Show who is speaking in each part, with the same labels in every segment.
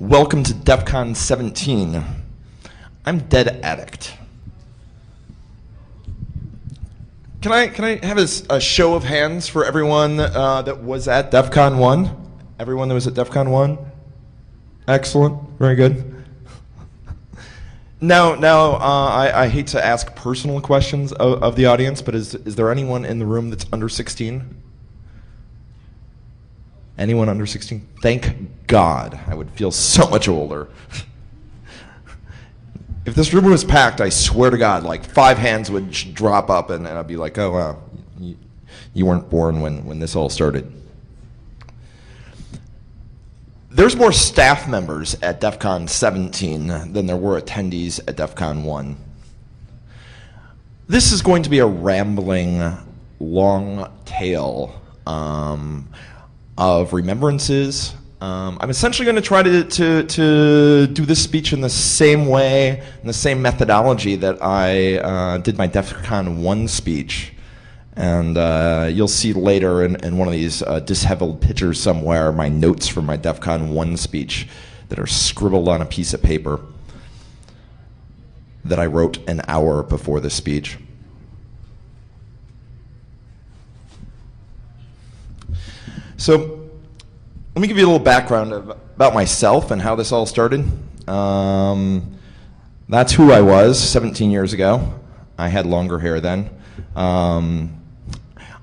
Speaker 1: Welcome to DEFCON 17. I'm Dead Addict. Can I have a show of hands for everyone that was at DEFCON 1? Everyone that was at DEFCON 1? Excellent. Very good. Now, I hate to ask personal questions of the audience, but is there anyone in the room that's under 16? Anyone under 16? Thank God. I would feel so much older. If this room was packed, I swear to God, like 5 hands would drop up, and I'd be like, oh, wow, you weren't born when this all started. There's more staff members at DEFCON 17 than there were attendees at DEFCON 1. This is going to be a rambling, long tale of remembrances. I'm essentially going to try to do this speech in the same way, in the same methodology that I did my DEFCON 1 speech. And you'll see later in one of these disheveled pictures somewhere my notes from my DEFCON 1 speech that are scribbled on a piece of paper that I wrote an hour before the speech. So let me give you a little background about myself and how this all started. That's who I was 17 years ago. I had longer hair then.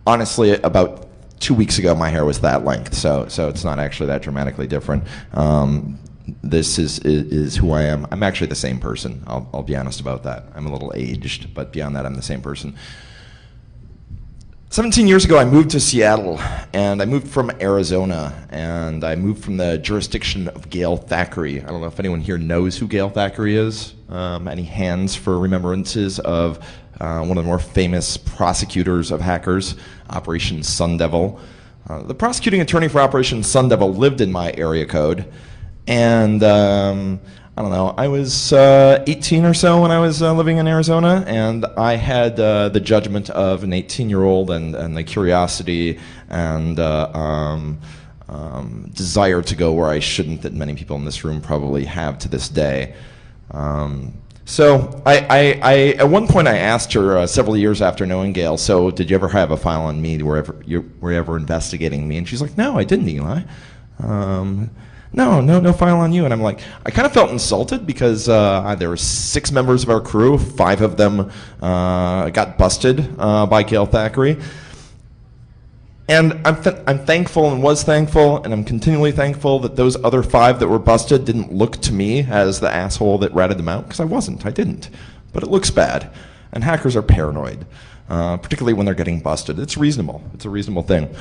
Speaker 1: Honestly, about 2 weeks ago, my hair was that length, so it's not actually that dramatically different. This is who I am. I'm actually the same person. I'll be honest about that. I'm a little aged, but beyond that, I'm the same person. 17 years ago, I moved to Seattle, and I moved from Arizona, and I moved from the jurisdiction of Gail Thackeray. I don't know if anyone here knows who Gail Thackeray is. Any hands for remembrances of one of the more famous prosecutors of hackers, Operation Sun Devil. The prosecuting attorney for Operation Sun Devil lived in my area code, and I don't know, I was 18 or so when I was living in Arizona, and I had the judgment of an 18-year-old and the curiosity and desire to go where I shouldn't that many people in this room probably have to this day. So I at one point I asked her several years after knowing Gail, so did you ever have a file on me? Were you ever investigating me? And she's like, no, I didn't, Eli. No file on you. And I'm like, I kind of felt insulted because there were 6 members of our crew. 5 of them got busted by Gail Thackeray. And I'm thankful and was thankful, and I'm continually thankful that those other 5 that were busted didn't look to me as the asshole that ratted them out, because I wasn't. I didn't. But it looks bad. And hackers are paranoid, particularly when they're getting busted. It's reasonable. It's a reasonable thing.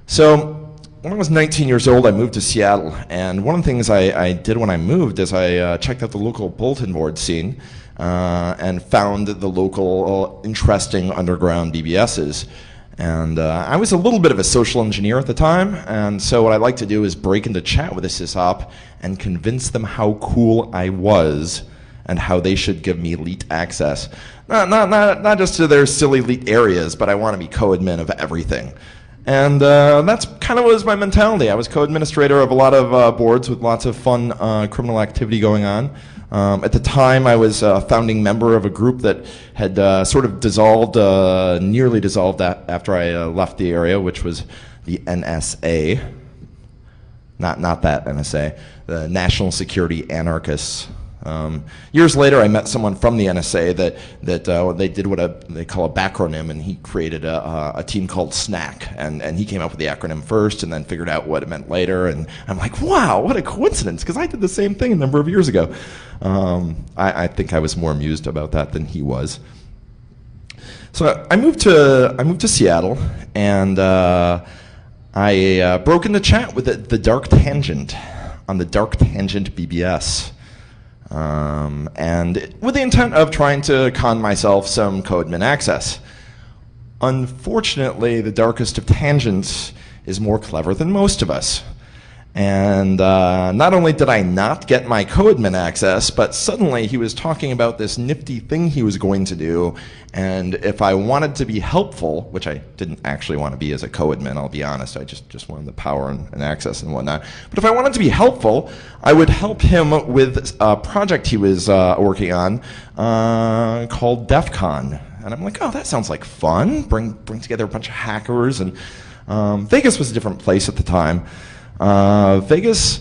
Speaker 1: So when I was 19 years old, I moved to Seattle, and one of the things I did when I moved is I checked out the local bulletin board scene and found the local interesting underground BBSs. And I was a little bit of a social engineer at the time, and so what I like to do is break into chat with a sysop and convince them how cool I was and how they should give me elite access. Not just to their silly elite areas, but I want to be co-admin of everything. And that's kind of was my mentality. I was co-administrator of a lot of boards with lots of fun criminal activity going on. At the time, I was a founding member of a group that had sort of dissolved, nearly dissolved after I left the area, which was the NSA. Not that NSA, the National Security Anarchists. Years later, I met someone from the NSA that they did what they call a backronym, and he created a team called SNAC, and he came up with the acronym first and then figured out what it meant later, and I'm like, wow, what a coincidence, because I did the same thing a number of years ago. I think I was more amused about that than he was. So I moved to Seattle, and I broke into chat with the Dark Tangent on the Dark Tangent BBS. And with the intent of trying to con myself some co-admin access. Unfortunately, the darkest of tangents is more clever than most of us. And not only did I not get my co-admin access, but suddenly he was talking about this nifty thing he was going to do, and if I wanted to be helpful, which I didn't actually want to be as a co-admin, I'll be honest, I just wanted the power and access and whatnot, but if I wanted to be helpful, I would help him with a project he was working on called DEFCON. And I'm like, oh, that sounds like fun, bring together a bunch of hackers, and Vegas was a different place at the time. Vegas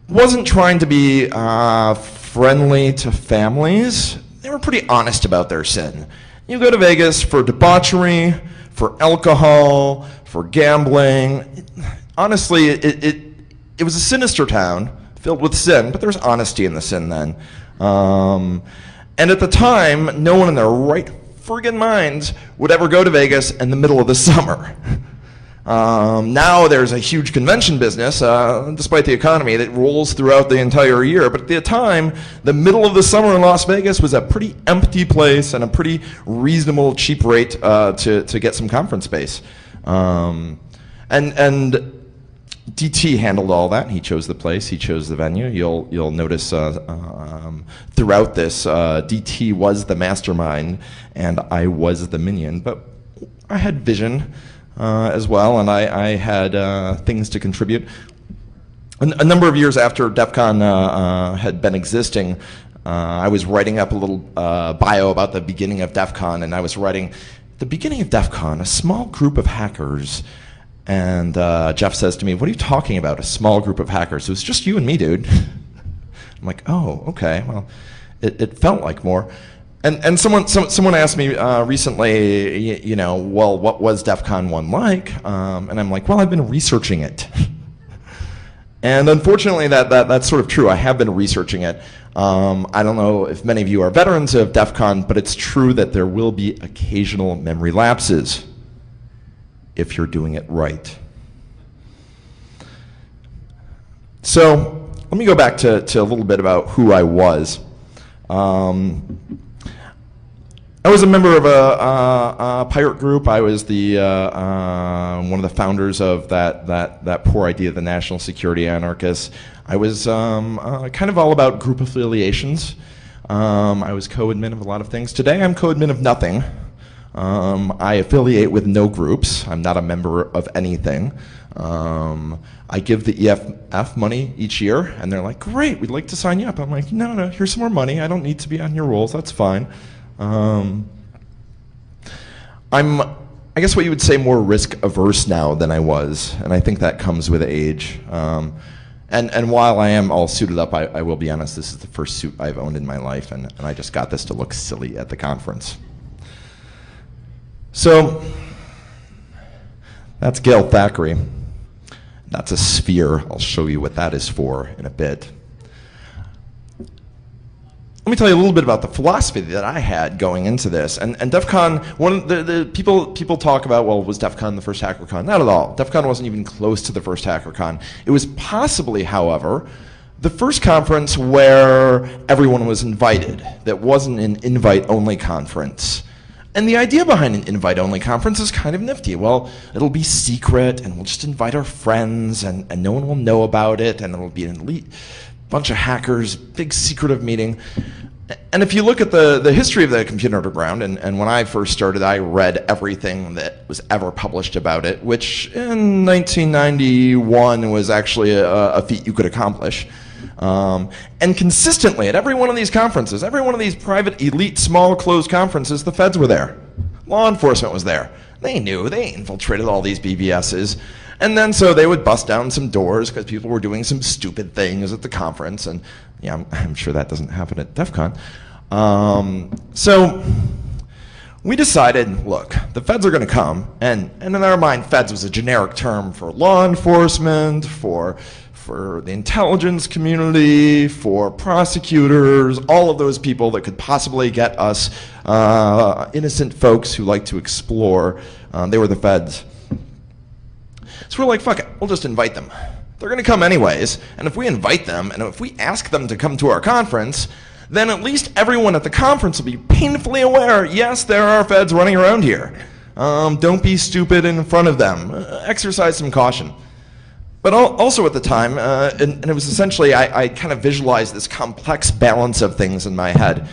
Speaker 1: wasn't trying to be friendly to families. They were pretty honest about their sin. You go to Vegas for debauchery, for alcohol, for gambling. Honestly, it was a sinister town filled with sin, but there was honesty in the sin then. And at the time, no one in their right friggin' minds would ever go to Vegas in the middle of the summer. Now there's a huge convention business, despite the economy, that rolls throughout the entire year. But at the time, the middle of the summer in Las Vegas was a pretty empty place and a pretty reasonable, cheap rate to get some conference space. And DT handled all that. He chose the place. He chose the venue. You'll notice throughout this, DT was the mastermind and I was the minion. But I had vision as well, and I had things to contribute. A number of years after DEFCON had been existing, I was writing up a little bio about the beginning of DEFCON, and I was writing, the beginning of DEFCON, a small group of hackers. And Jeff says to me, what are you talking about, a small group of hackers? It was just you and me, dude. I'm like, oh, okay, well, it felt like more. And someone asked me recently, you know, well, what was DEFCON 1 like? And I'm like, well, I've been researching it. And unfortunately, that's sort of true. I have been researching it. I don't know if many of you are veterans of DEFCON, but it's true that there will be occasional memory lapses if you're doing it right. So let me go back to a little bit about who I was. I was a member of a pirate group. I was the one of the founders of that poor idea, the National Security Anarchists. I was kind of all about group affiliations. I was co-admin of a lot of things. Today I'm co-admin of nothing. I affiliate with no groups. I'm not a member of anything. I give the EFF money each year, and they're like, great, we'd like to sign you up. I'm like, no, here's some more money. I don't need to be on your rolls. That's fine. I'm, I guess what you would say, more risk averse now than I was, and I think that comes with age. And while I am all suited up, I will be honest, this is the first suit I've owned in my life, and I just got this to look silly at the conference. So, that's Gail Thackeray. That's a sphere. I'll show you what that is for in a bit. Let me tell you a little bit about the philosophy that I had going into this. And DEFCON, the people talk about, well, was DEFCON the first HackerCon? Not at all. DEFCON wasn't even close to the first HackerCon. It was possibly, however, the first conference where everyone was invited. That wasn't an invite-only conference. And the idea behind an invite-only conference is kind of nifty. Well, it'll be secret, and we'll just invite our friends, and no one will know about it, and it'll be an elite bunch of hackers, big secretive meeting. And if you look at the history of the Computer Underground, and when I first started, I read everything that was ever published about it, which in 1991 was actually a feat you could accomplish. And consistently at every one of these conferences, every one of these private, elite, small, closed conferences, the feds were there. Law enforcement was there. They knew. They infiltrated all these BBSs. And then so they would bust down some doors because people were doing some stupid things at the conference. And yeah, I'm sure that doesn't happen at DEF CON. So we decided, look, the feds are going to come. And in our mind, feds was a generic term for law enforcement, for the intelligence community, for prosecutors, all of those people that could possibly get us innocent folks who like to explore. They were the feds. So we're like, fuck it, we'll just invite them. They're going to come anyways, and if we invite them, and if we ask them to come to our conference, then at least everyone at the conference will be painfully aware, yes, there are feds running around here. Don't be stupid in front of them. Exercise some caution. But also at the time, and it was essentially, I kind of visualized this complex balance of things in my head.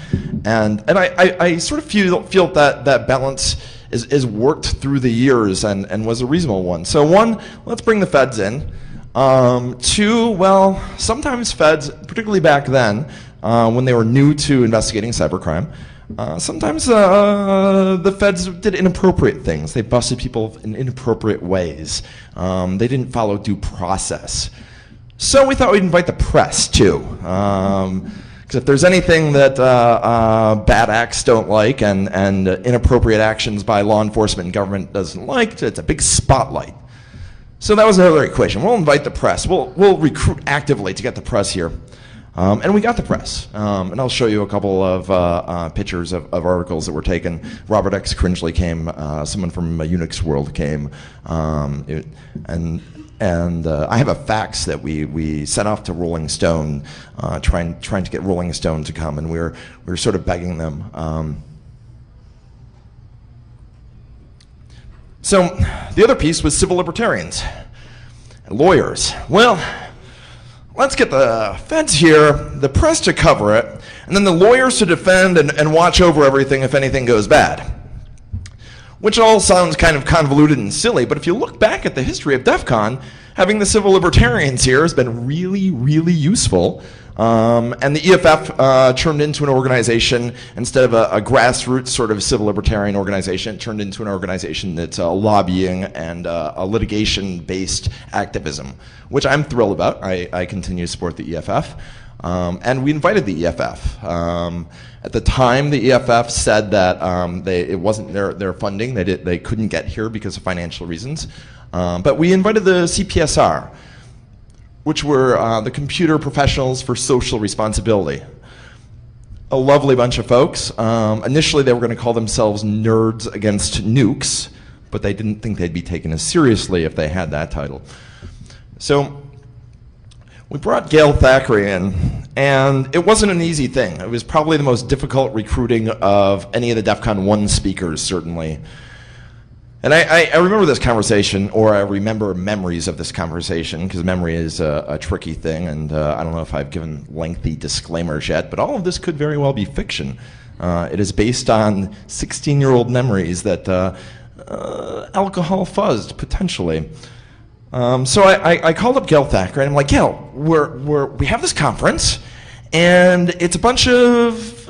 Speaker 1: And I sort of feel that balance is worked through the years and was a reasonable one. So one, let's bring the feds in. Two, well, sometimes feds, particularly back then, when they were new to investigating cybercrime, sometimes the feds did inappropriate things. They busted people in inappropriate ways. They didn't follow due process. So we thought we'd invite the press, too. Because if there's anything that bad acts don't like and inappropriate actions by law enforcement and government doesn't like, it's a big spotlight. So that was another equation. We'll invite the press. We'll recruit actively to get the press here. And we got the press. And I'll show you a couple of pictures of articles that were taken. Robert X. Cringely came. Someone from Unix World came. And I have a fax that we sent off to Rolling Stone, trying to get Rolling Stone to come, and we were sort of begging them. So the other piece was civil libertarians, and lawyers. Well, let's get the feds here, the press to cover it, and then the lawyers to defend and watch over everything if anything goes bad. Which all sounds kind of convoluted and silly, but if you look back at the history of DEFCON, having the civil libertarians here has been really, really useful. And the EFF turned into an organization, instead of a grassroots sort of civil libertarian organization, it turned into an organization that's lobbying and a litigation-based activism, which I'm thrilled about. I continue to support the EFF. And we invited the EFF. At the time, the EFF said that it wasn't their funding. They couldn't get here because of financial reasons. But we invited the CPSR, which were the Computer Professionals for Social Responsibility. A lovely bunch of folks. Initially, they were going to call themselves Nerds Against Nukes, but they didn't think they'd be taken as seriously if they had that title. So we brought Gail Thackeray in, and it wasn't an easy thing. It was probably the most difficult recruiting of any of the DEFCON 1 speakers, certainly. And I remember this conversation, or I remember memories of this conversation, because memory is a tricky thing, and I don't know if I've given lengthy disclaimers yet, but all of this could very well be fiction. It is based on 16-year-old memories that alcohol fuzzed, potentially. So I called up Gail Thackeray, and I'm like, Gail, we have this conference, and it's a bunch of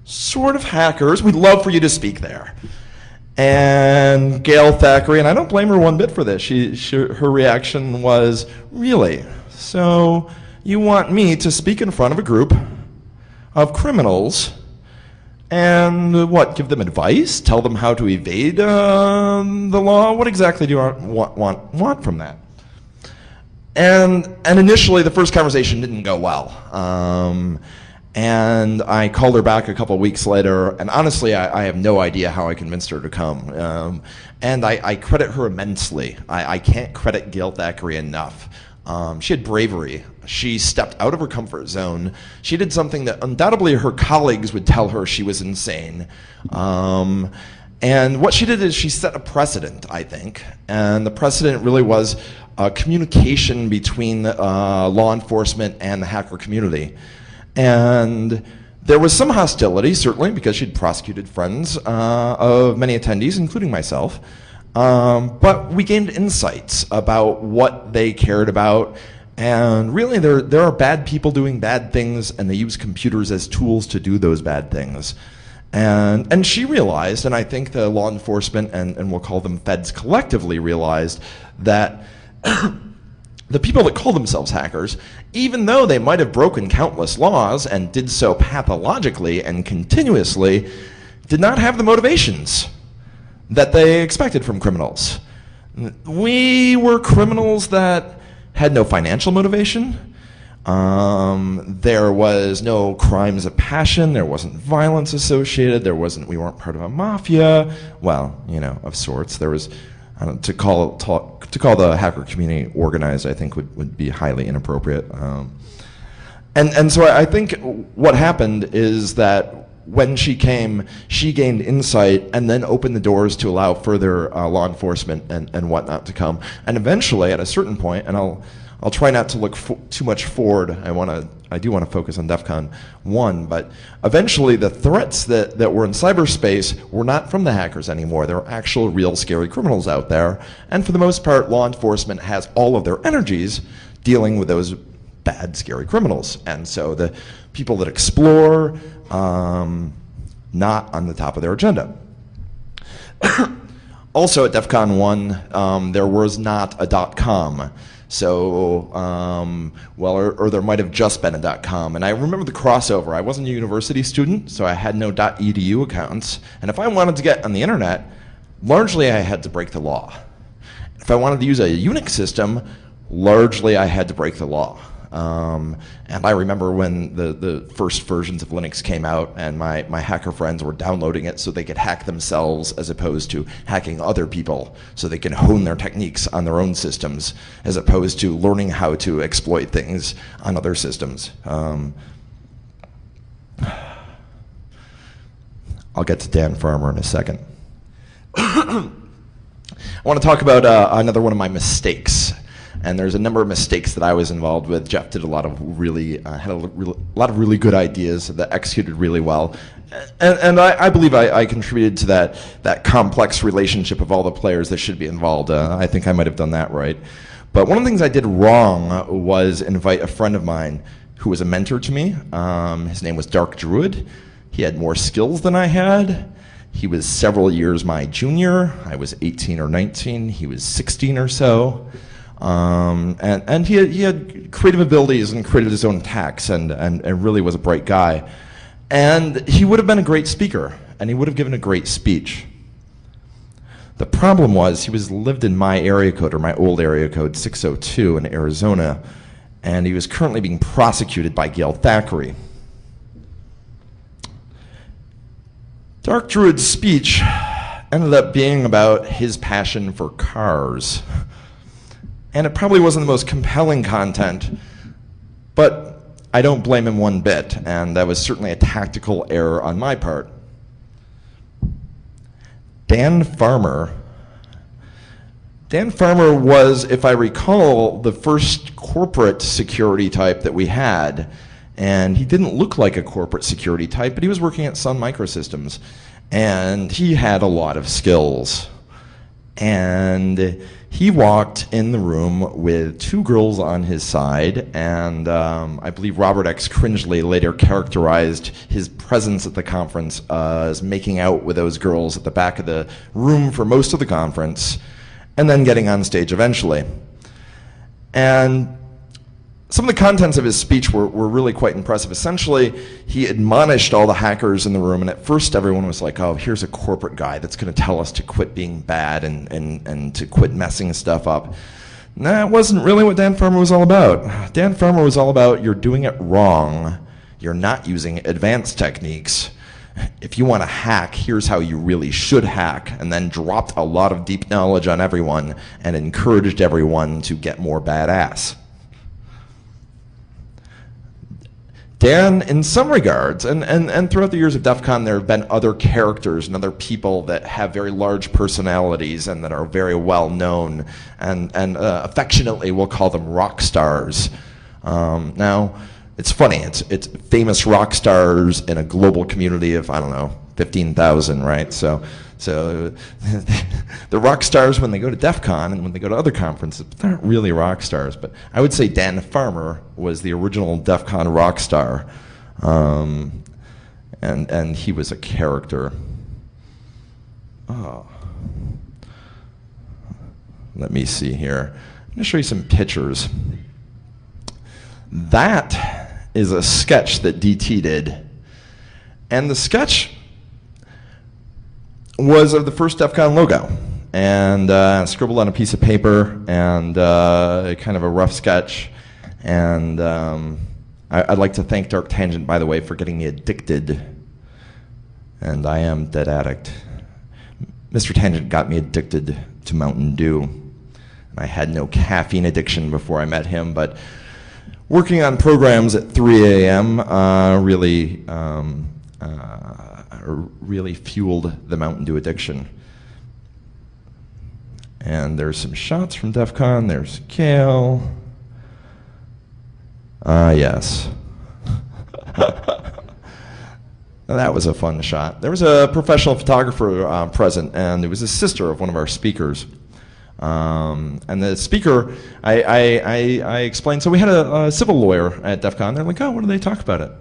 Speaker 1: sort of hackers. We'd love for you to speak there. And Gail Thackeray, and I don't blame her one bit for this, her reaction was, really? So you want me to speak in front of a group of criminals and what, give them advice? Tell them how to evade the law? What exactly do you want from that? And initially, the first conversation didn't go well. And I called her back a couple of weeks later, and honestly, I have no idea how I convinced her to come. And I credit her immensely. I can't credit Gail Thackeray enough. She had bravery. She stepped out of her comfort zone. She did something that undoubtedly her colleagues would tell her she was insane. And what she did is she set a precedent, I think. And the precedent really was communication between law enforcement and the hacker community. And there was some hostility, certainly, because she'd prosecuted friends of many attendees, including myself. But we gained insights about what they cared about. And really, there are bad people doing bad things, and they use computers as tools to do those bad things. And she realized, and I think the law enforcement, and we'll call them feds collectively, realized that the people that call themselves hackers, even though they might have broken countless laws and did so pathologically and continuously, did not have the motivations that they expected from criminals. We were criminals that had no financial motivation. There was no crimes of passion. There wasn't violence associated. We weren't part of a mafia. Well, of sorts. There was, to call the hacker community organized, I think would be highly inappropriate. And so I think what happened is that when she came, she gained insight and then opened the doors to allow further law enforcement and whatnot to come. And eventually, at a certain point, and I'll try not to look too much forward. I do want to focus on DEFCON 1, but eventually the threats that were in cyberspace were not from the hackers anymore. There are actual real scary criminals out there, and for the most part, law enforcement has all of their energies dealing with those bad, scary criminals. And so the people that explore, not on the top of their agenda. Also at DEFCON 1, there was not a .com. So, or there might have just been a .com. And I remember the crossover. I wasn't a university student, so I had no .edu accounts. And if I wanted to get on the internet, largely I had to break the law. If I wanted to use a Unix system, largely I had to break the law. And I remember when the first versions of Linux came out and my hacker friends were downloading it so they could hack themselves as opposed to hacking other people so they can hone their techniques on their own systems as opposed to learning how to exploit things on other systems. I'll get to Dan Farmer in a second. I want to talk about another one of my mistakes. And there's a number of mistakes that I was involved with. Jeff did a lot of really, had a lot of really good ideas that executed really well. And I believe I contributed to that complex relationship of all the players that should be involved. I think I might have done that right. But one of the things I did wrong was invite a friend of mine who was a mentor to me. His name was Dark Druid. He had more skills than I had. He was several years my junior. I was 18 or 19. He was 16 or so. And he had creative abilities and created his own attacks and really was a bright guy. And he would have been a great speaker, and he would have given a great speech. The problem was he lived in my area code, or my old area code, 602 in Arizona, and he was currently being prosecuted by Gail Thackeray. Dark Druid's speech ended up being about his passion for cars. And it probably wasn't the most compelling content, but I don't blame him one bit, and that was certainly a tactical error on my part. Dan Farmer was, if I recall, the first corporate security type that we had, and he didn't look like a corporate security type, but he was working at Sun Microsystems, and he had a lot of skills. And he walked in the room with two girls on his side, and I believe Robert X. Cringely later characterized his presence at the conference as making out with those girls at the back of the room for most of the conference, and then getting on stage eventually. And some of the contents of his speech were really quite impressive. Essentially, he admonished all the hackers in the room, and at first everyone was like, oh, here's a corporate guy that's going to tell us to quit being bad and to quit messing stuff up. And that wasn't really what Dan Farmer was all about. Dan Farmer was all about, you're doing it wrong. You're not using advanced techniques. If you want to hack, here's how you really should hack, and then dropped a lot of deep knowledge on everyone and encouraged everyone to get more badass. Dan, in some regards, and throughout the years of DEFCON, there have been other characters and other people that have very large personalities and that are very well known, and affectionately we'll call them rock stars. Now, it's funny, it's famous rock stars in a global community of, I don't know, 15,000, right? So the rock stars when they go to DEFCON and when they go to other conferences, but they're not really rock stars. But I would say Dan Farmer was the original DEFCON rock star, and he was a character. Oh. Let me see here. I'm going to show you some pictures. That is a sketch that DT did, and the sketch was of the first DEFCON logo, and scribbled on a piece of paper, and kind of a rough sketch. And I'd like to thank Dark Tangent, by the way, for getting me addicted. And I am dead addict. Mr. Tangent got me addicted to Mountain Dew. I had no caffeine addiction before I met him, but working on programs at 3 a.m. Really really fueled the Mountain Dew addiction. And there's some shots from DEFCON. There's Kale. Yes. That was a fun shot. There was a professional photographer present, and it was the sister of one of our speakers. And the speaker, I explained, so we had a civil lawyer at DEFCON. They're like, oh, what do they talk about it?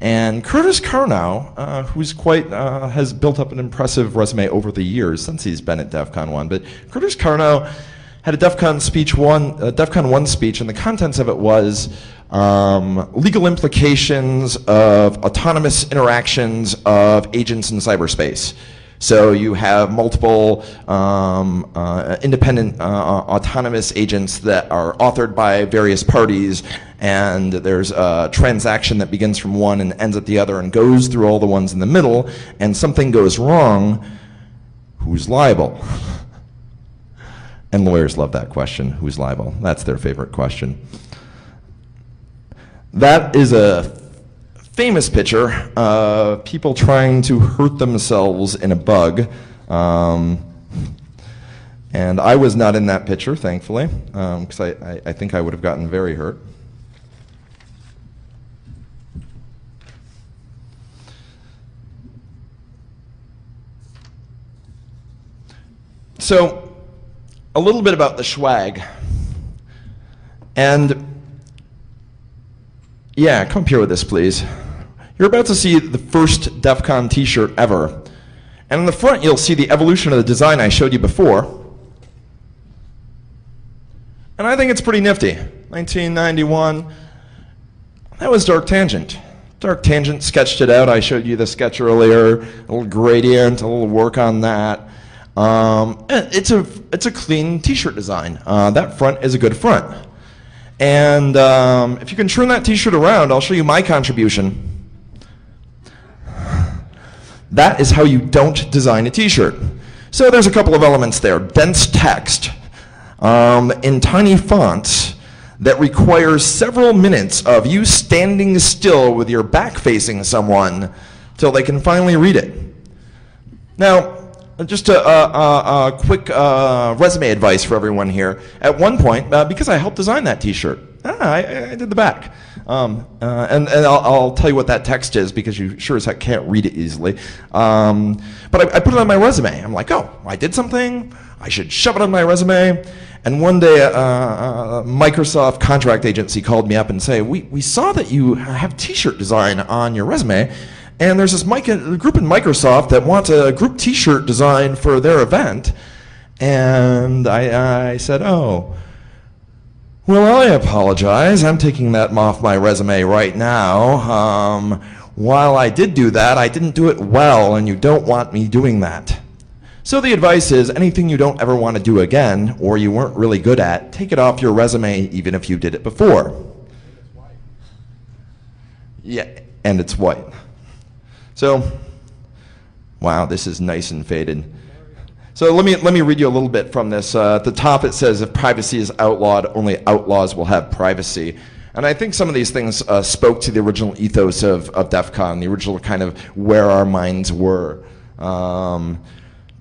Speaker 1: And Curtis Carnow, who's has built up an impressive resume over the years since he's been at DEFCON 1, but Curtis Carnow had a DEFCON 1 speech, and the contents of it was legal implications of autonomous interactions of agents in cyberspace. So you have multiple independent autonomous agents that are authored by various parties, and there's a transaction that begins from one and ends at the other and goes through all the ones in the middle, and something goes wrong, who's liable? And lawyers love that question, who's liable? That's their favorite question. That is a famous picture of people trying to hurt themselves in a bug. And I was not in that picture, thankfully, because I think I would have gotten very hurt. So, a little bit about the swag. And yeah, come up here with this, please. You're about to see the first DEFCON t-shirt ever. And in the front, you'll see the evolution of the design I showed you before. And I think it's pretty nifty. 1991. That was Dark Tangent. Dark Tangent sketched it out. I showed you the sketch earlier. A little gradient, a little work on that. It's a clean t-shirt design. That front is a good front. And if you can turn that t-shirt around, I'll show you my contribution. That is how you don't design a t-shirt. So there's a couple of elements there. Dense text in tiny fonts that requires several minutes of you standing still with your back facing someone till they can finally read it. Now, just a quick resume advice for everyone here. At one point, because I helped design that t-shirt, I did the back. And I'll tell you what that text is because you sure as heck can't read it easily. But I put it on my resume. I'm like, oh, I did something. I should shove it on my resume. And one day, a Microsoft contract agency called me up and said, we saw that you have t-shirt design on your resume. And there's this group in Microsoft that wants a group t-shirt design for their event. And I said, oh, well, I apologize. I'm taking that off my resume right now. While I did do that, I didn't do it well, and you don't want me doing that. So the advice is anything you don't ever want to do again, or you weren't really good at, take it off your resume even if you did it before. Yeah, and it's white. So, wow, this is nice and faded. So let me read you a little bit from this. At the top it says, if privacy is outlawed, only outlaws will have privacy. And I think some of these things spoke to the original ethos of DEFCON, the original kind of where our minds were.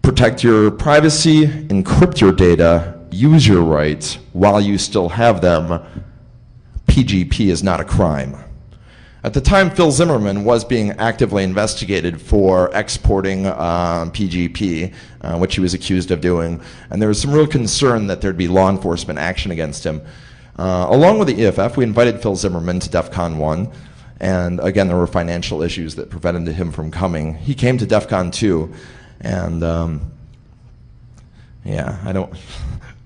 Speaker 1: Protect your privacy, encrypt your data, use your rights while you still have them. PGP is not a crime. At the time, Phil Zimmerman was being actively investigated for exporting PGP, which he was accused of doing, and there was some real concern that there'd be law enforcement action against him. Along with the EFF, we invited Phil Zimmerman to DEFCON 1, and again, there were financial issues that prevented him from coming. He came to DEFCON 2, and yeah,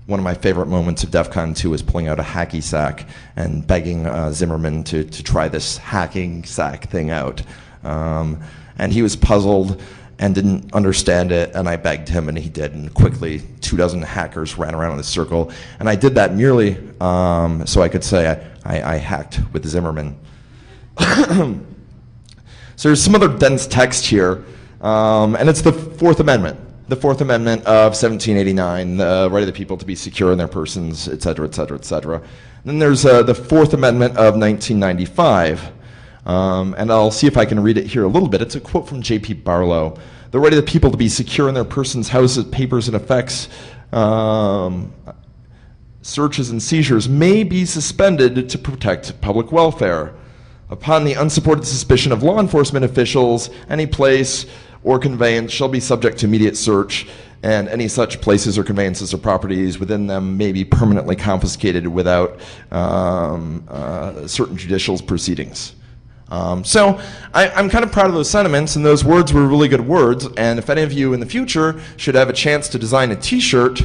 Speaker 1: one of my favorite moments of DEFCON 2 was pulling out a hacky sack and begging Zimmerman to try this hacking sack thing out. And he was puzzled and didn't understand it, and I begged him, and he did. And quickly, 24 hackers ran around in a circle. And I did that merely so I could say I hacked with Zimmerman. So there's some other dense text here, and it's the Fourth Amendment. The Fourth Amendment of 1789, the right of the people to be secure in their persons, et cetera, et cetera, et cetera. Then there's the Fourth Amendment of 1995, And I'll see if I can read it here a little bit. It's a quote from J.P. Barlow. The right of the people to be secure in their persons, houses, papers, and effects, searches and seizures may be suspended to protect public welfare. Upon the unsupported suspicion of law enforcement officials, any place or conveyance shall be subject to immediate search, and any such places or conveyances or properties within them may be permanently confiscated without certain judicial proceedings. So I'm kind of proud of those sentiments, and those words were really good words, and if any of you in the future should have a chance to design a t-shirt,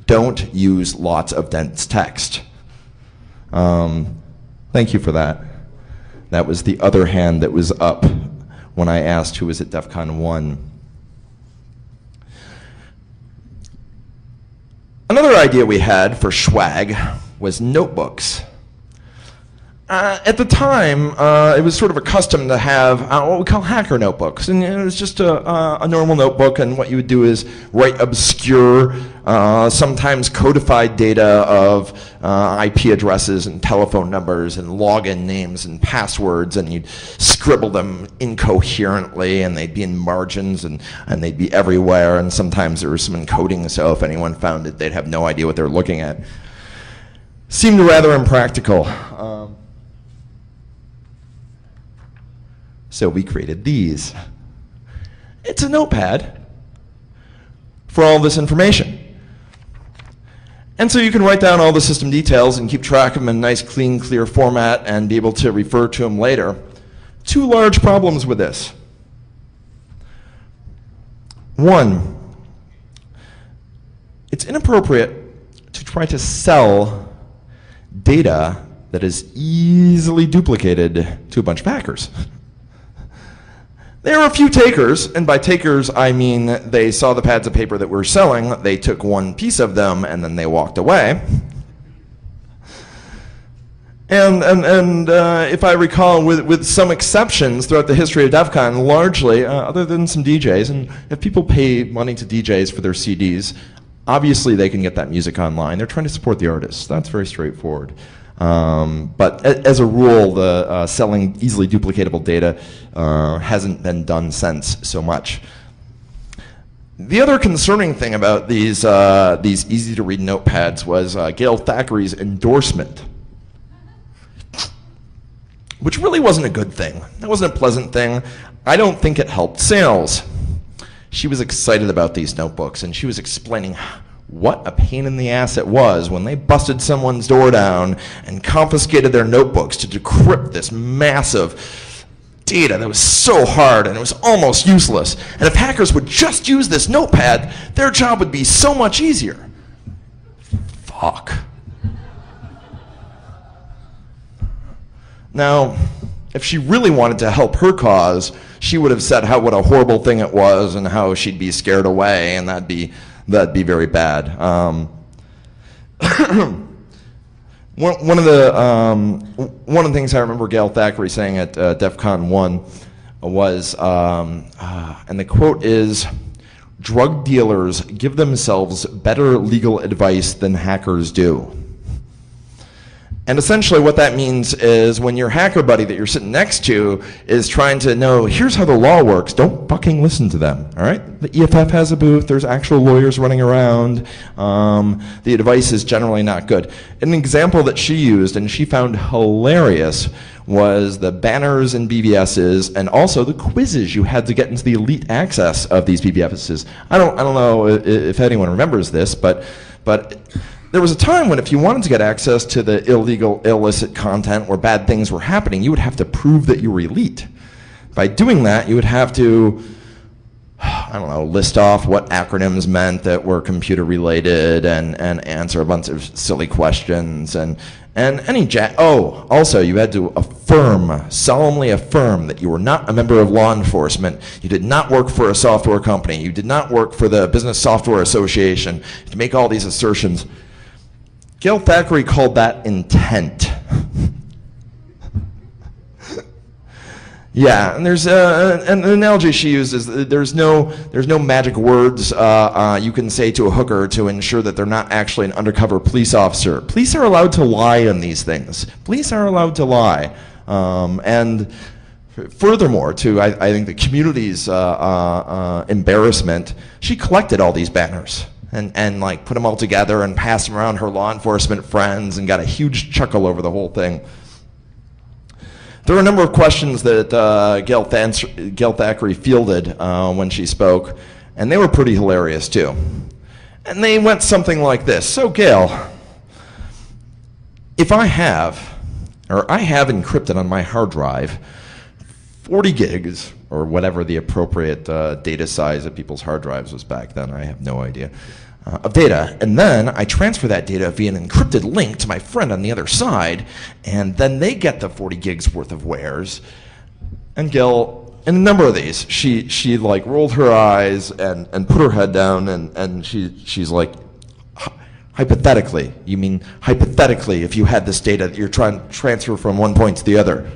Speaker 1: don't use lots of dense text. Thank you for that. That was the other hand that was up when I asked who was at DEFCON 1. Another idea we had for swag was notebooks. At the time, it was sort of a custom to have what we call hacker notebooks. And it was just a normal notebook, and what you would do is write obscure, sometimes codified data of IP addresses and telephone numbers and login names and passwords, and you'd scribble them incoherently, and they'd be in margins, and they'd be everywhere, and sometimes there was some encoding, so if anyone found it, they'd have no idea what they were looking at. Seemed rather impractical. So we created these. It's a notepad for all this information. And so you can write down all the system details and keep track of them in a nice, clean, clear format and be able to refer to them later. Two large problems with this. One, it's inappropriate to try to sell data that is easily duplicated to a bunch of hackers. There are a few takers, and by takers I mean they saw the pads of paper that we're selling, they took one piece of them, and then they walked away. And if I recall, with some exceptions throughout the history of DEFCON, largely, other than some DJs, and if people pay money to DJs for their CDs, obviously they can get that music online. They're trying to support the artists. That's very straightforward. But as a rule, the selling easily duplicatable data hasn't been done since so much. The other concerning thing about these easy-to-read notepads was Gail Thackeray's endorsement, which really wasn't a good thing. That wasn't a pleasant thing. I don't think it helped sales. She was excited about these notebooks, and she was explaining what a pain in the ass it was when they busted someone's door down and confiscated their notebooks to decrypt this massive data that was so hard and it was almost useless. And if hackers would just use this notepad, their job would be so much easier. Fuck. Now, if she really wanted to help her cause, she would have said what a horrible thing it was and how she'd be scared away, and that'd be very bad. One of the things I remember Gail Thackeray saying at DEFCON 1 was, and the quote is, "Drug dealers give themselves better legal advice than hackers do." And essentially what that means is when your hacker buddy that you're sitting next to is trying to know, here's how the law works, don't fucking listen to them, all right? The EFF has a booth, there's actual lawyers running around, the advice is generally not good. An example that she used and she found hilarious was the banners in BBSs and also the quizzes you had to get into the elite access of these BBSs. I don't know if anyone remembers this, but there was a time when if you wanted to get access to the illegal, illicit content where bad things were happening, you would have to prove that you were elite. By doing that, you would have to, I don't know, list off what acronyms meant that were computer related and answer a bunch of silly questions and any also you had to solemnly affirm that you were not a member of law enforcement, you did not work for a software company, you did not work for the Business Software Association, to make all these assertions. Gail Thackeray called that intent. Yeah, and there's an analogy she uses. There's no magic words you can say to a hooker to ensure that they're not actually an undercover police officer. Police are allowed to lie on these things. Police are allowed to lie, and Furthermore, to I think the community's embarrassment, she collected all these banners and like put them all together and passed them around her law enforcement friends and got a huge chuckle over the whole thing. There were a number of questions that Gail Thackeray fielded when she spoke, and they were pretty hilarious too. And they went something like this. So Gail, if I have encrypted on my hard drive 40 gigs, or whatever the appropriate data size of people's hard drives was back then, I have no idea, of data, and then I transfer that data via an encrypted link to my friend on the other side, and then they get the 40 gigs worth of wares. And Gail, in a number of these, she like rolled her eyes and put her head down, and she's like, hypothetically, you mean hypothetically if you had this data that you're trying to transfer from one point to the other.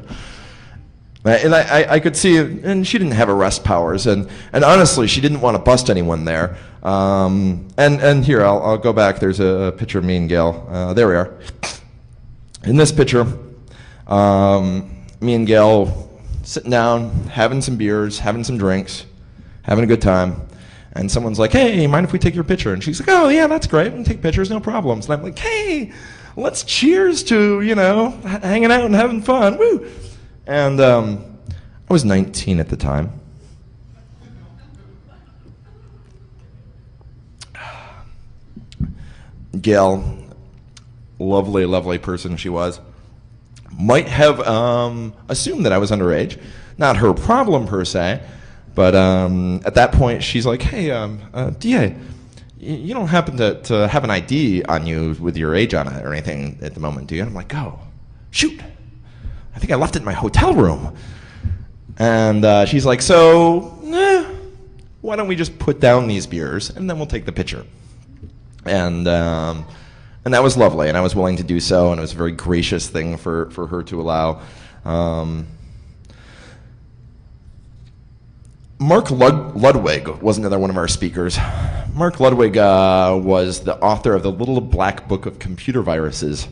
Speaker 1: And I could see, and she didn't have arrest powers, and honestly, she didn't want to bust anyone there. And here, I'll go back. There's a picture of me and Gail. There we are. In this picture, me and Gail sitting down, having some beers, having some drinks, having a good time. And someone's like, hey, mind if we take your picture? And she's like, oh, yeah, that's great. We can take pictures, no problems. And I'm like, hey, let's cheers to, hanging out and having fun. Woo! And I was 19 at the time. Gail, lovely, lovely person she was, might have assumed that I was underage. Not her problem per se, but at that point she's like, hey, DA, you don't happen to have an ID on you with your age on it or anything at the moment, do you? And I'm like, oh, shoot. I think I left it in my hotel room. And she's like, so, why don't we just put down these beers and then we'll take the picture. And that was lovely, and I was willing to do so, and it was a very gracious thing for her to allow. Mark Ludwig was another one of our speakers. Mark Ludwig was the author of the Little Black Book of Computer Viruses,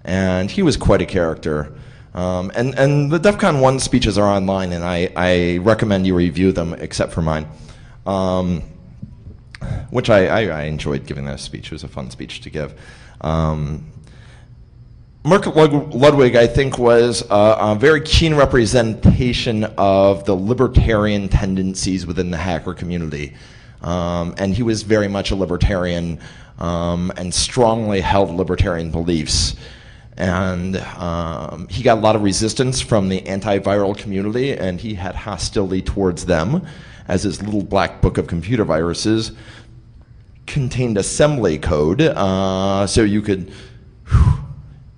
Speaker 1: and he was quite a character. And the DEFCON 1 speeches are online, and I recommend you review them, except for mine, which I enjoyed giving that speech. It was a fun speech to give. Mark Ludwig, I think, was a very keen representation of the libertarian tendencies within the hacker community. And he was very much a libertarian and strongly held libertarian beliefs. And he got a lot of resistance from the antiviral community, and he had hostility towards them, as his Little Black Book of Computer Viruses contained assembly code, so you could,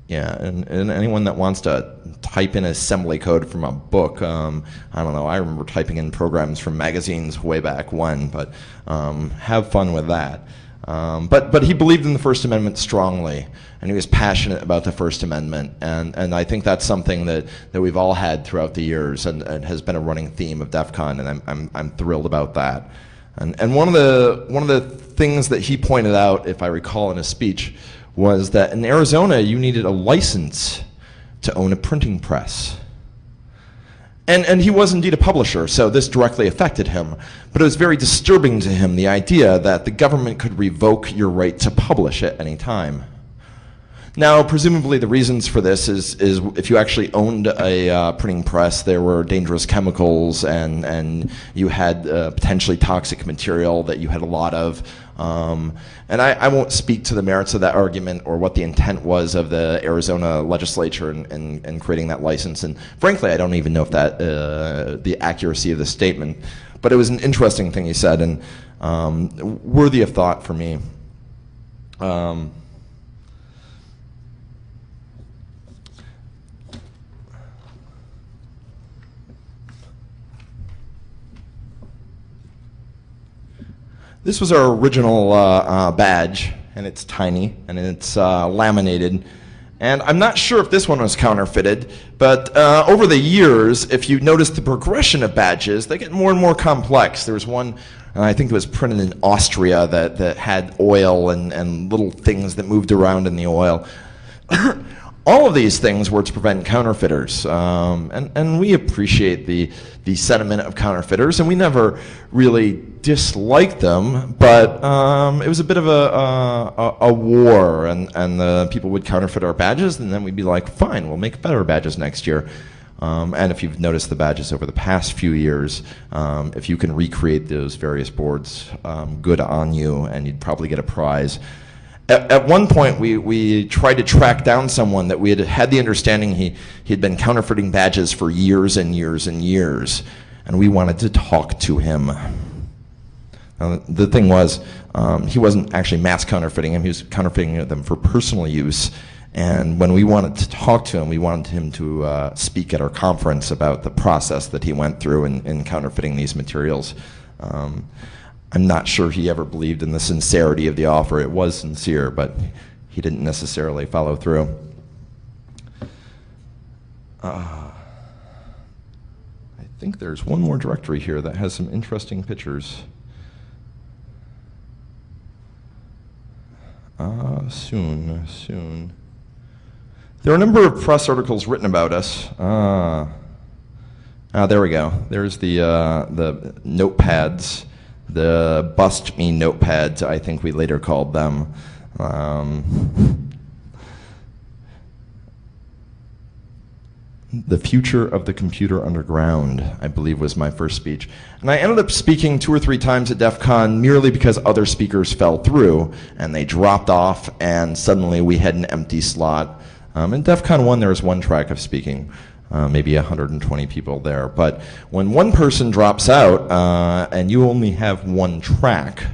Speaker 1: and anyone that wants to type in assembly code from a book, I don't know, I remember typing in programs from magazines way back when, but have fun with that. But he believed in the First Amendment strongly, and he was passionate about the First Amendment, and I think that's something that we've all had throughout the years, and has been a running theme of DEFCON, and I'm thrilled about that. And one of the things that he pointed out, if I recall in his speech, was that in Arizona you needed a license to own a printing press. And he was indeed a publisher, so this directly affected him. But it was very disturbing to him, the idea that the government could revoke your right to publish at any time. Now, presumably the reasons for this is if you actually owned a printing press, there were dangerous chemicals, and you had potentially toxic material that you had a lot of. And I won't speak to the merits of that argument or what the intent was of the Arizona legislature in creating that license. And frankly, I don't even know if that the accuracy of the statement. But it was an interesting thing he said, and worthy of thought for me. This was our original badge, and it's tiny, and it's laminated. And I'm not sure if this one was counterfeited, but over the years, if you notice the progression of badges, they get more and more complex. There was one, I think it was printed in Austria, that had oil and little things that moved around in the oil. All of these things were to prevent counterfeiters, and we appreciate the sentiment of counterfeiters, and we never really disliked them, but it was a bit of a war, and the people would counterfeit our badges, and then we'd be like, fine, we'll make better badges next year. And if you've noticed the badges over the past few years, if you can recreate those various boards, good on you, and you'd probably get a prize. At one point, we tried to track down someone that we had the understanding he'd been counterfeiting badges for years and years and years, and we wanted to talk to him. The thing was, he wasn't actually mass counterfeiting them, he was counterfeiting them for personal use, and when we wanted to talk to him, we wanted him to speak at our conference about the process that he went through in counterfeiting these materials. I'm not sure he ever believed in the sincerity of the offer. It was sincere, but he didn't necessarily follow through. I think there's one more directory here that has some interesting pictures. Soon. There are a number of press articles written about us. There we go. There's the notepads. The bust me notepads, I think we later called them. The future of the computer underground, I believe, was my first speech. And I ended up speaking 2 or 3 times at DEF CON merely because other speakers fell through and they dropped off, and suddenly we had an empty slot. In DEF CON 1, there was 1 track of speaking. Maybe 120 people there. But when one person drops out and you only have 1 track,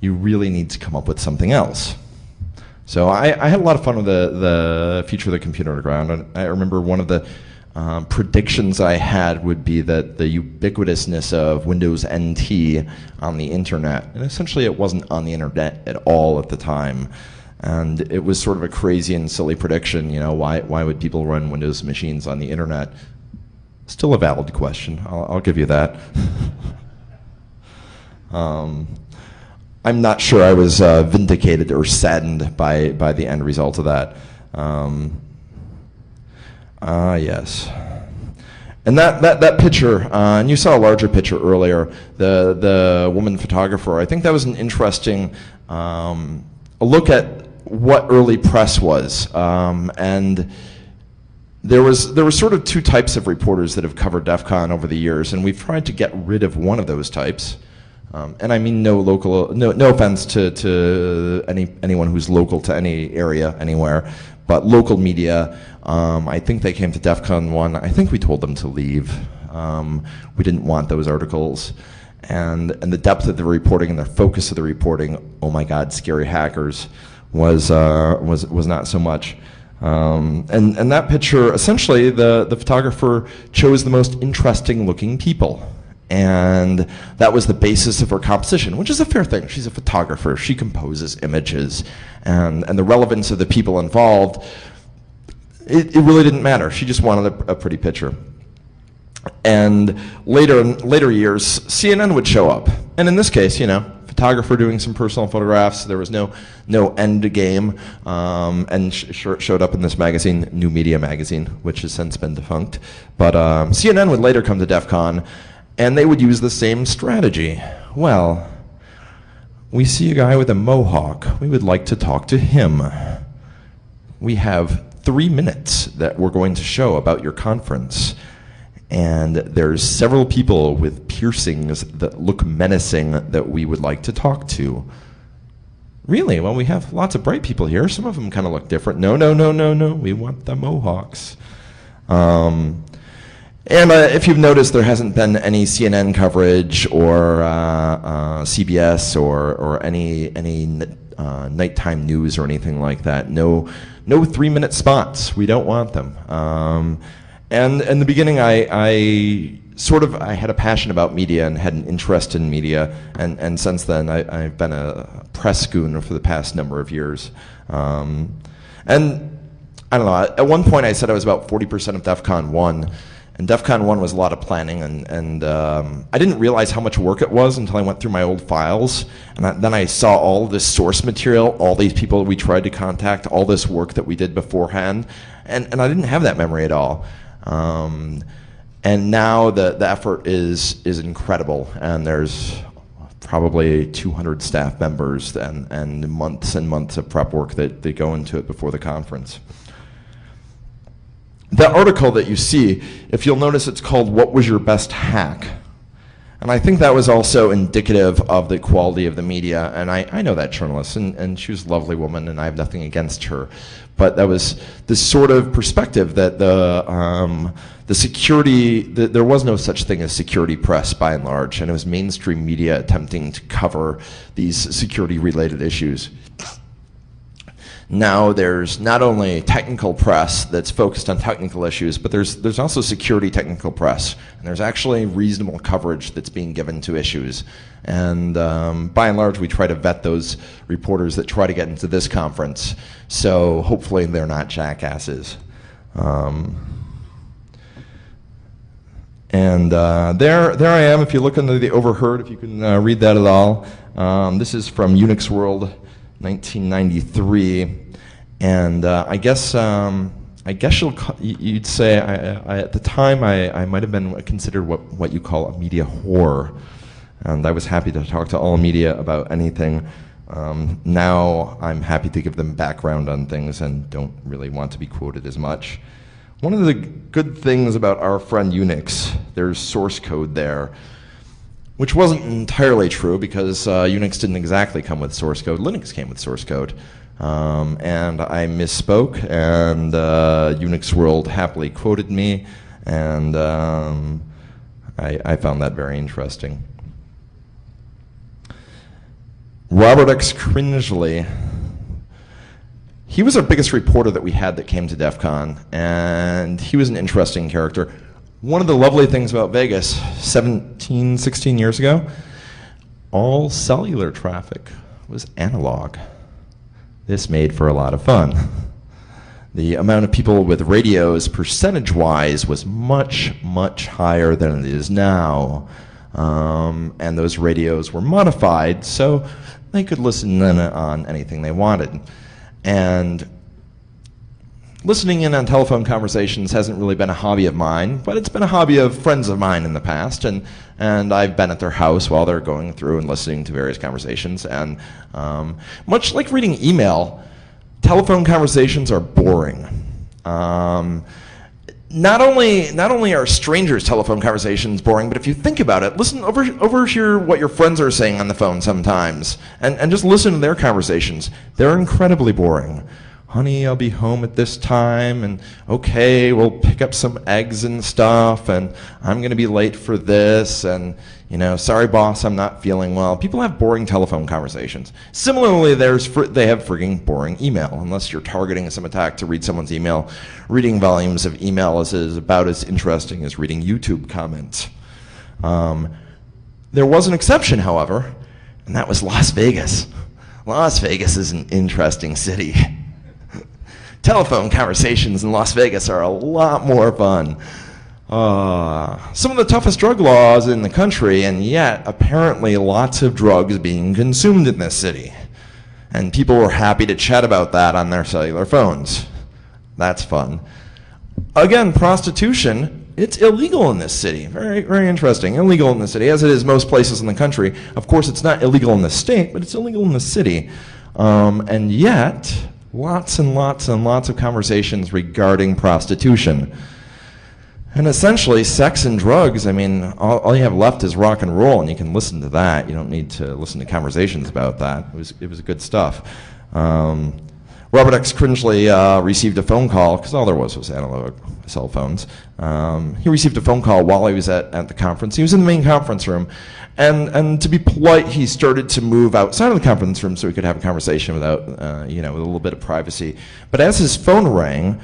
Speaker 1: you really need to come up with something else. So I had a lot of fun with the future of the computer underground. And I remember one of the predictions I had would be that the ubiquitousness of Windows NT on the internet, and essentially it wasn't on the internet at all at the time. And it was sort of a crazy and silly prediction, you know, why would people run Windows machines on the internet? Still a valid question, I'll give you that. I'm not sure I was vindicated or saddened by the end result of that. Yes. And that picture, and you saw a larger picture earlier, the woman photographer, I think that was an interesting a look at what early press was, and there were sort of 2 types of reporters that have covered DEF CON over the years, and we've tried to get rid of one of those types. And I mean no offense to anyone who's local to any area anywhere, but local media. I think they came to DEF CON 1. I think we told them to leave. We didn't want those articles. And the depth of the reporting and the focus of the reporting, oh my God, scary hackers, was not so much. And that picture, essentially, the photographer chose the most interesting looking people. And that was the basis of her composition, which is a fair thing. She's a photographer. She composes images. And the relevance of the people involved, it really didn't matter. She just wanted a pretty picture. And later years, CNN would show up. And in this case, you know, photographer doing some personal photographs. There was no end game. And showed up in this magazine, New Media Magazine, which has since been defunct. But CNN would later come to DEF CON, and they would use the same strategy. Well, we see a guy with a mohawk. We would like to talk to him. We have 3 minutes that we're going to show about your conference. And there's several people with piercings that look menacing that we would like to talk to. Really? Well, we have lots of bright people here. Some of them kind of look different. No. We want the mohawks. And if you've noticed, there hasn't been any CNN coverage or CBS or any nighttime news or anything like that. No 3-minute spots. We don't want them. And in the beginning, I had a passion about media and had an interest in media, and since then I've been a press goon for the past number of years. And I don't know, at one point I said I was about 40% of DEF CON 1, And DEFCON 1 was a lot of planning, and I didn't realize how much work it was until I went through my old files, and then I saw all this source material, all these people we tried to contact, all this work that we did beforehand, and I didn't have that memory at all. And now the effort is incredible, and there's probably 200 staff members and months of prep work that go into it before the conference. The article that you see, if you'll notice, it's called "What Was Your Best Hack?" And I think that was also indicative of the quality of the media. And I know that journalist, and she was a lovely woman, and I have nothing against her. But that was this sort of perspective that the security, there was no such thing as security press by and large, and it was mainstream media attempting to cover these security-related issues. Now there's not only technical press that's focused on technical issues, but there's also security technical press, and there's actually reasonable coverage that's being given to issues. And by and large, we try to vet those reporters that try to get into this conference, so hopefully they're not jackasses. And there I am. If you look under the overheard, if you can read that at all, this is from Unix World 1993, and I guess you'd say at the time I might have been considered what you call a media whore, and I was happy to talk to all media about anything. Now I'm happy to give them background on things and don't really want to be quoted as much. One of the good things about our friend Unix, there's source code there, which wasn't entirely true because Unix didn't exactly come with source code. Linux came with source code. And I misspoke, and Unix World happily quoted me, and I found that very interesting. Robert X. Cringely, he was our biggest reporter that we had that came to DEF CON, and he was an interesting character. One of the lovely things about Vegas, 16 years ago, all cellular traffic was analog. This made for a lot of fun. The amount of people with radios, percentage-wise, was much, much higher than it is now. And those radios were modified so they could listen in on anything they wanted. And listening in on telephone conversations hasn't really been a hobby of mine, but it's been a hobby of friends of mine in the past, and I've been at their house while they're going through and listening to various conversations. And much like reading email, telephone conversations are boring. Not only are strangers' telephone conversations boring, but if you think about it, listen, overhear what your friends are saying on the phone sometimes, and just listen to their conversations. They're incredibly boring. Honey, I'll be home at this time, and okay, we'll pick up some eggs and stuff, and I'm going to be late for this, and, you know, sorry, boss, I'm not feeling well. People have boring telephone conversations. Similarly, they have frigging boring email, unless you're targeting some attack to read someone's email. Reading volumes of email is about as interesting as reading YouTube comments. There was an exception, however, and that was Las Vegas. Las Vegas is an interesting city. Telephone conversations in Las Vegas are a lot more fun. Some of the toughest drug laws in the country, and yet apparently lots of drugs being consumed in this city. And people were happy to chat about that on their cellular phones. That's fun. Again, prostitution, it's illegal in this city. Very, very interesting. Illegal in the city, as it is most places in the country. Of course, it's not illegal in the state, but it's illegal in the city. And yet, lots and lots and lots of conversations regarding prostitution. And essentially, sex and drugs, I mean, all you have left is rock and roll, and you can listen to that. You don't need to listen to conversations about that. It was good stuff. Robert X. Cringely received a phone call, because all there was analog cell phones. He received a phone call while he was at the conference. He was in the main conference room, and to be polite, he started to move outside of the conference room so he could have a conversation without, with a little bit of privacy. But as his phone rang,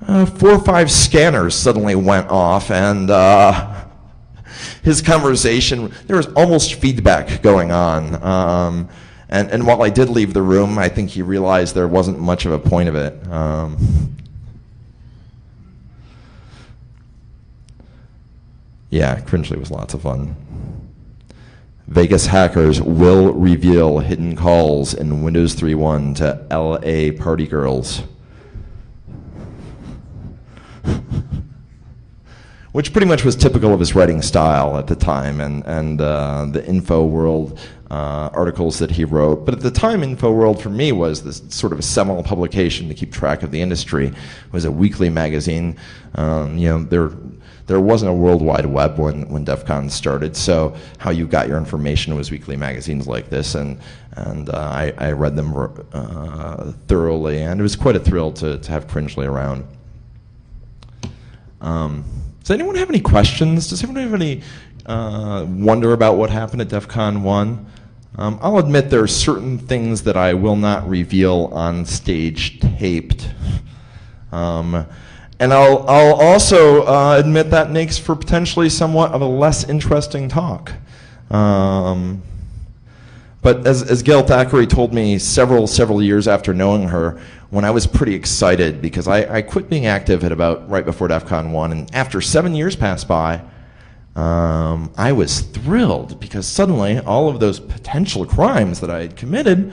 Speaker 1: 4 or 5 scanners suddenly went off, and his conversation, there was almost feedback going on. And while I did leave the room, I think he realized there wasn't much of a point of it. Yeah, Cringely was lots of fun. Vegas hackers will reveal hidden calls in Windows 3.1 to LA party girls. Which pretty much was typical of his writing style at the time, and the InfoWorld articles that he wrote. But at the time, InfoWorld for me was this sort of a seminal publication to keep track of the industry. It was a weekly magazine. There wasn't a World Wide Web when DEFCON started, so how you got your information was weekly magazines like this, and I read them thoroughly, and it was quite a thrill to have Cringely around. Does anyone have any questions? Does anyone have any wonder about what happened at DEFCON 1? I'll admit there are certain things that I will not reveal on stage taped. And I'll also admit that makes for potentially somewhat of a less interesting talk. But as Gail Thackeray told me several years after knowing her, when I was pretty excited, because I quit being active at about right before DEFCON 1, and after 7 years passed by, I was thrilled because suddenly all of those potential crimes that I had committed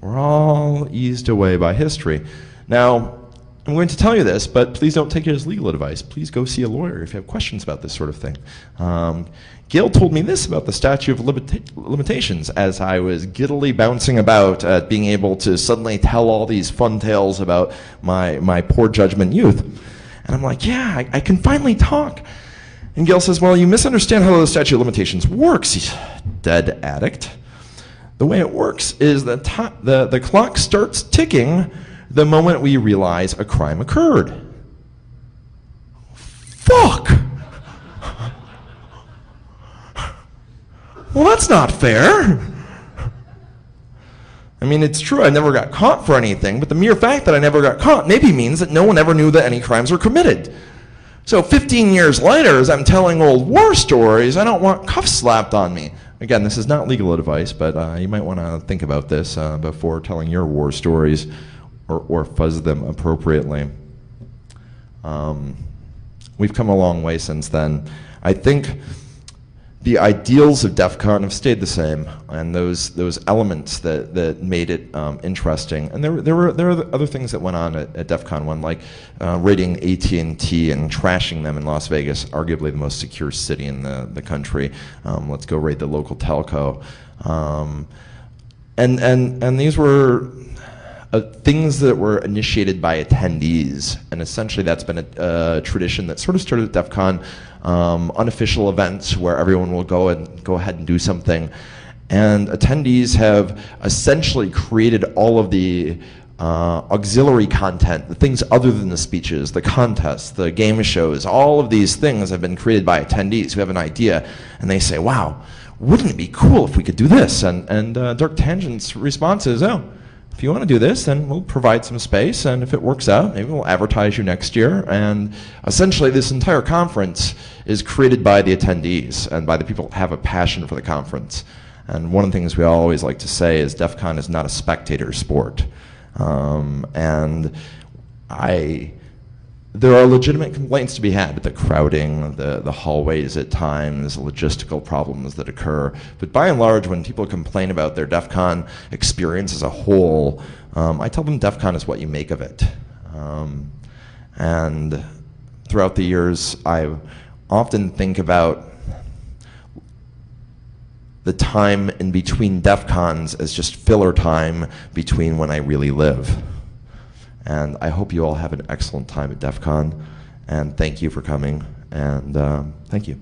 Speaker 1: were all eased away by history. Now, I'm going to tell you this, but please don't take it as legal advice. Please go see a lawyer if you have questions about this sort of thing. Gail told me this about the statute of limitations as I was giddily bouncing about at being able to suddenly tell all these fun tales about my poor judgment youth. And I'm like, yeah, I can finally talk. And Gail says, well, you misunderstand how the statute of limitations works, you dead addict. The way it works is that the clock starts ticking the moment we realize a crime occurred. Fuck! Well, that's not fair. I mean, it's true I never got caught for anything, but the mere fact that I never got caught maybe means that no one ever knew that any crimes were committed. So 15 years later, as I'm telling old war stories, I don't want cuffs slapped on me. Again, this is not legal advice, but you might want to think about this before telling your war stories, or fuzz them appropriately. We've come a long way since then. I think the ideals of DEFCON have stayed the same, and those elements that made it interesting. And there were other things that went on at DEFCON 1, like raiding AT&T and trashing them in Las Vegas, arguably the most secure city in the country. Let's go raid the local telco. And these were things that were initiated by attendees, and essentially that's been a tradition that sort of started at DEFCON, unofficial events where everyone will go ahead and do something, and attendees have essentially created all of the auxiliary content, the things other than the speeches, the contests, the game shows, all of these things have been created by attendees who have an idea, and they say, wow, wouldn't it be cool if we could do this? And Dark Tangent's response is, oh, if you want to do this, then we'll provide some space, and if it works out, maybe we'll advertise you next year. And essentially, this entire conference is created by the attendees and by the people that have a passion for the conference. And one of the things we always like to say is DEFCON is not a spectator sport. There are legitimate complaints to be had with the crowding, the hallways at times, logistical problems that occur. But by and large, when people complain about their DEFCON experience as a whole, I tell them DEFCON is what you make of it. And throughout the years, I often think about the time in between DEFCONs as just filler time between when I really live. And I hope you all have an excellent time at DEFCON, and thank you for coming, and thank you.